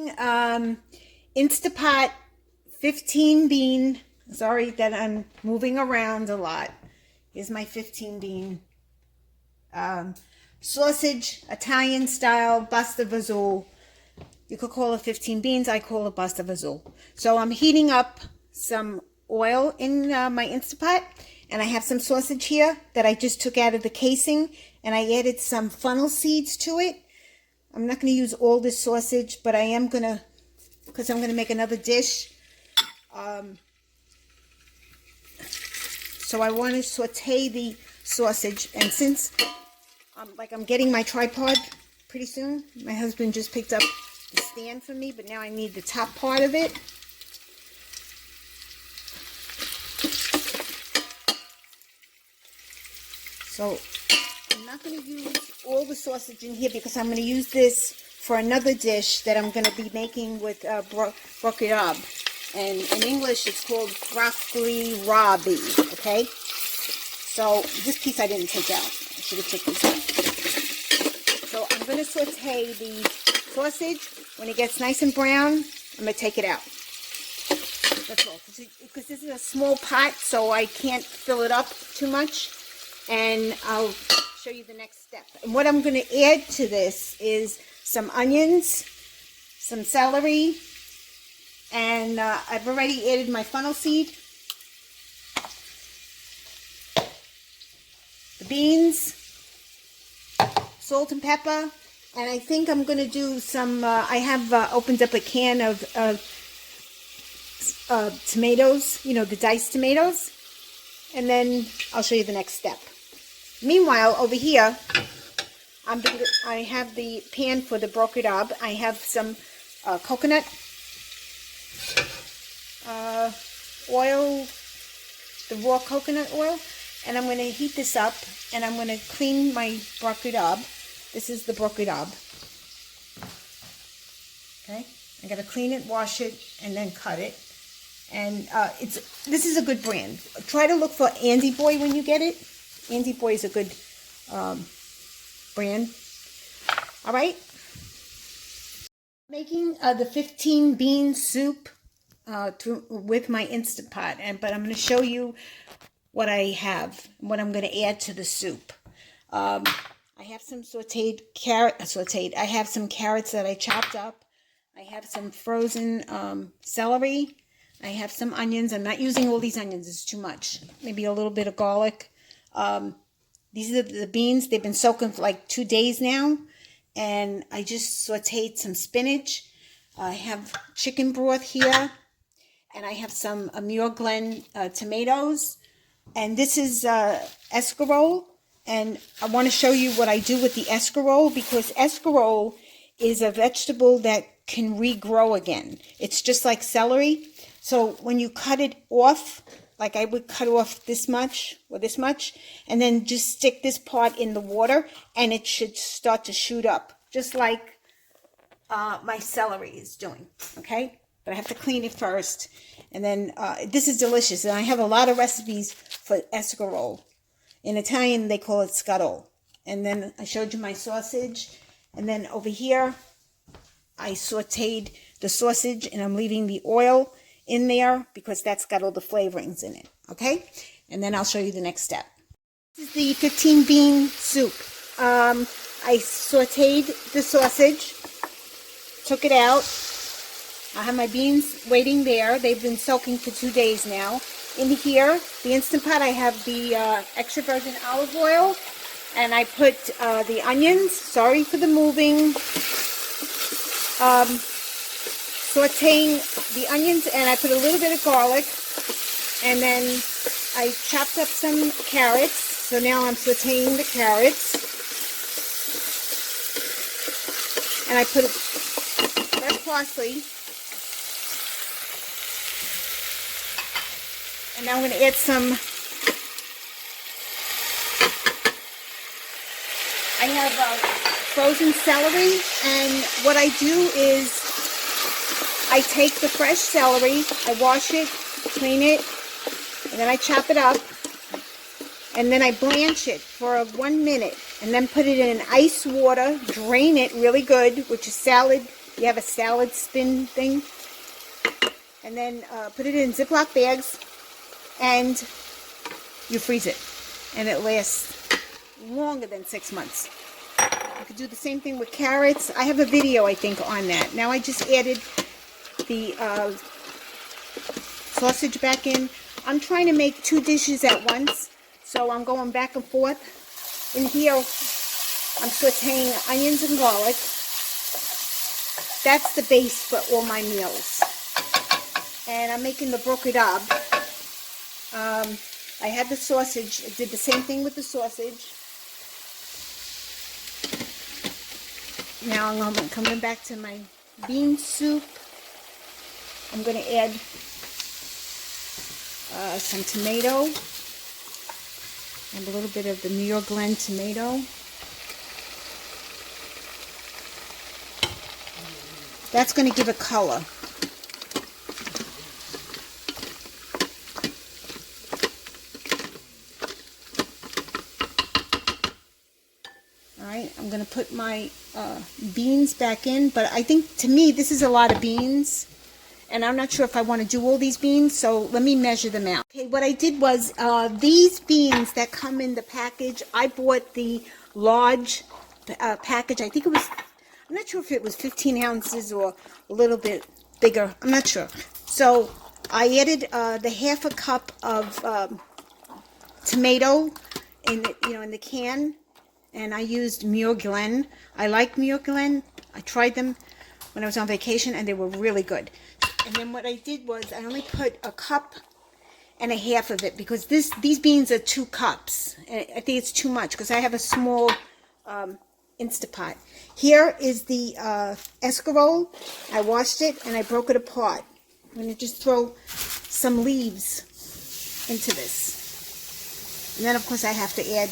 making Instapot 15 bean. Sorry that I'm moving around a lot. Here's my 15 bean sausage, Italian style, pasta vazul. You could call it 15 beans. I call it pasta vazul. So I'm heating up some oil in my Instapot, and I have some sausage here that I just took out of the casing, and I added some fennel seeds to it. I'm not going to use all this sausage, but I am going to, because I'm going to make another dish. So I want to saute the sausage, and since I'm getting my tripod pretty soon. My husband just picked up the stand for me, but now I need the top part of it. So I'm not going to use all the sausage in here because I'm going to use this for another dish that I'm going to be making with broccoli rabe. And in English, it's called broccoli rabe, okay? So this piece I didn't take out. I should have taken this out. So I'm going to saute the sausage. When it gets nice and brown, I'm going to take it out. That's all. Because this is a small pot, so I can't fill it up too much. And I'll show you the next step. And what I'm going to add to this is some onions, some celery, and I've already added my fennel seed, the beans, salt and pepper, and I think I'm going to do some, I have opened up a can of tomatoes, you know, the diced tomatoes, and then I'll show you the next step. Meanwhile, over here, I have the pan for the broccoli rabe. I have some coconut oil, the raw coconut oil, and I'm going to heat this up, and I'm going to clean my broccoli rabe. This is the broccoli rabe. Okay, I got to clean it, wash it, and then cut it. And this is a good brand. Try to look for Andy Boy when you get it. Andy Boy is a good brand. All right. Making the 15 bean soup with my Instant Pot, but I'm going to show you what I have, what I'm going to add to the soup. I have some I have some carrots that I chopped up. I have some frozen celery. I have some onions. I'm not using all these onions. It's too much. Maybe a little bit of garlic. These are the beans. They've been soaking for like 2 days now. And I just sauteed some spinach. I have chicken broth here. And I have some Muir Glen tomatoes. And this is escarole. And I want to show you what I do with the escarole, because escarole is a vegetable that can regrow again. It's just like celery. So when you cut it off, like I would cut off this much or this much, and then just stick this part in the water, and it should start to shoot up, just like my celery is doing, okay? But I have to clean it first. And then this is delicious, and I have a lot of recipes for escarole. In Italian, they call it scuttle. And then I showed you my sausage, and then over here, I sauteed the sausage, and I'm leaving the oil in there because that's got all the flavorings in it, okay? And then I'll show you the next step. This is the 15 bean soup. I sauteed the sausage, took it out. I have my beans waiting there. They've been soaking for 2 days now. In here, the Instant Pot, I have the extra virgin olive oil, and I put the onions, sorry for the moving, sauteing the onions, and I put a little bit of garlic, and then I chopped up some carrots. So now I'm sauteing the carrots, and I put fresh parsley, and now I'm going to add some. I have frozen celery, and what I do is I take the fresh celery, I wash it, clean it, and then I chop it up, and then I blanch it for 1 minute, and then put it in ice water, drain it really good, which is salad you have a salad spin thing. And then put it in Ziploc bags and you freeze it. And it lasts longer than 6 months. You could do the same thing with carrots. I have a video, I think, on that. Now I just added the sausage back in. I'm trying to make 2 dishes at once, so I'm going back and forth. In here, I'm sauteing onions and garlic. That's the base for all my meals. And I'm making the broccadab. I had the sausage. I did the same thing with the sausage. Now I'm coming back to my bean soup. I'm going to add some tomato and a little bit of the New York Blend tomato. That's going to give a color. Alright, I'm going to put my beans back in, but I think, to me, this is a lot of beans, and I'm not sure if I want to do all these beans, so let me measure them out. Okay, what I did was, these beans that come in the package, I bought the large package. I think it was, I'm not sure if it was 15 ounces or a little bit bigger. I'm not sure. So I added the half a cup of tomato in the can, and I used Muir Glen. I like Muir Glen. I tried them when I was on vacation, and they were really good. And then what I did was I only put a cup and a half of it, because these beans are 2 cups. And I think it's too much because I have a small Instapot. Here is the escarole. I washed it and I broke it apart. I'm going to just throw some leaves into this. And then, of course, I have to add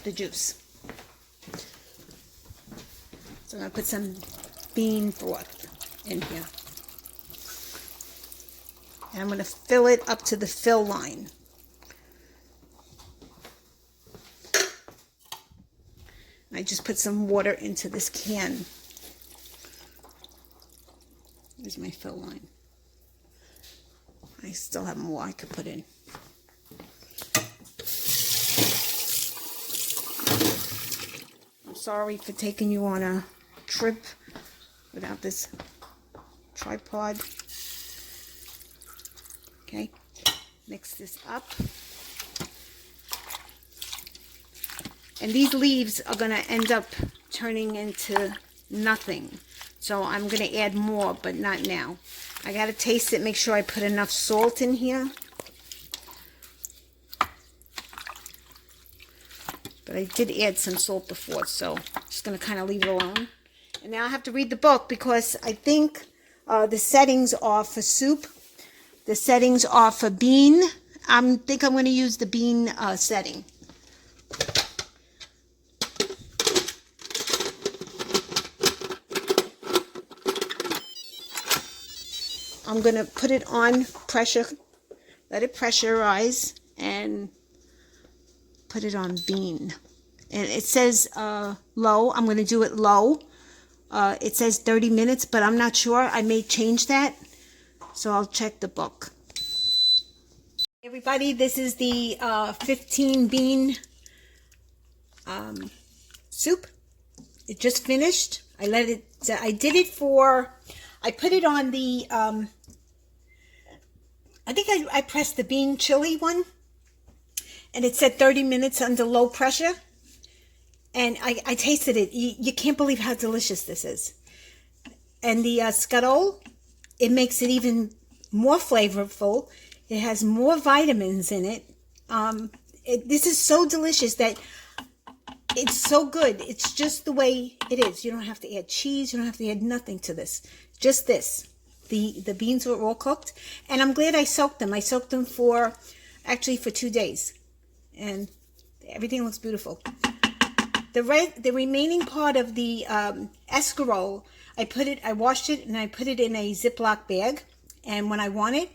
the juice. So I'm going to put some bean broth in here. And I'm going to fill it up to the fill line. I just put some water into this can. There's my fill line. I still have more I could put in. I'm sorry for taking you on a trip without this tripod. Okay, mix this up. And these leaves are going to end up turning into nothing. So I'm going to add more, but not now. I got to taste it, make sure I put enough salt in here. But I did add some salt before, so I'm just going to kind of leave it alone. And now I have to read the book, because I think the settings are for soup. The settings are for bean. I think I'm going to use the bean setting. I'm going to put it on pressure, let it pressurize, and put it on bean. And it says low. I'm going to do it low. It says 30 minutes, but I'm not sure. I may change that, so I'll check the book. Everybody, this is the 15 bean soup. It just finished. I did it for, I put it on the, I think I pressed the bean chili one, and it said 30 minutes under low pressure, and I tasted it. You can't believe how delicious this is. And the scuttle, it makes it even more flavorful. It has more vitamins in it. This is so delicious that it's so good. It's just the way it is. You don't have to add cheese. You don't have to add nothing to this. Just this. The beans were all cooked, and I'm glad I soaked them. I soaked them for 2 days, and everything looks beautiful. The remaining part of the escarole, I washed it and I put it in a Ziploc bag, and when I want it,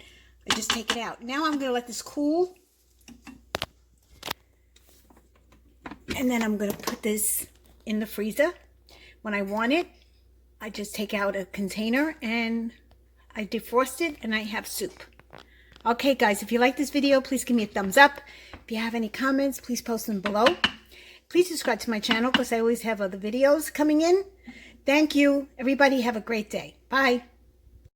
I just take it out. Now I'm going to let this cool, and then I'm going to put this in the freezer When I want it, I just take out a container and I defrost it and I have soup. Okay, guys, if you like this video, please give me a thumbs up. If you have any comments, please post them below. Please subscribe to my channel because I always have other videos coming in. Thank you. Everybody have a great day. Bye.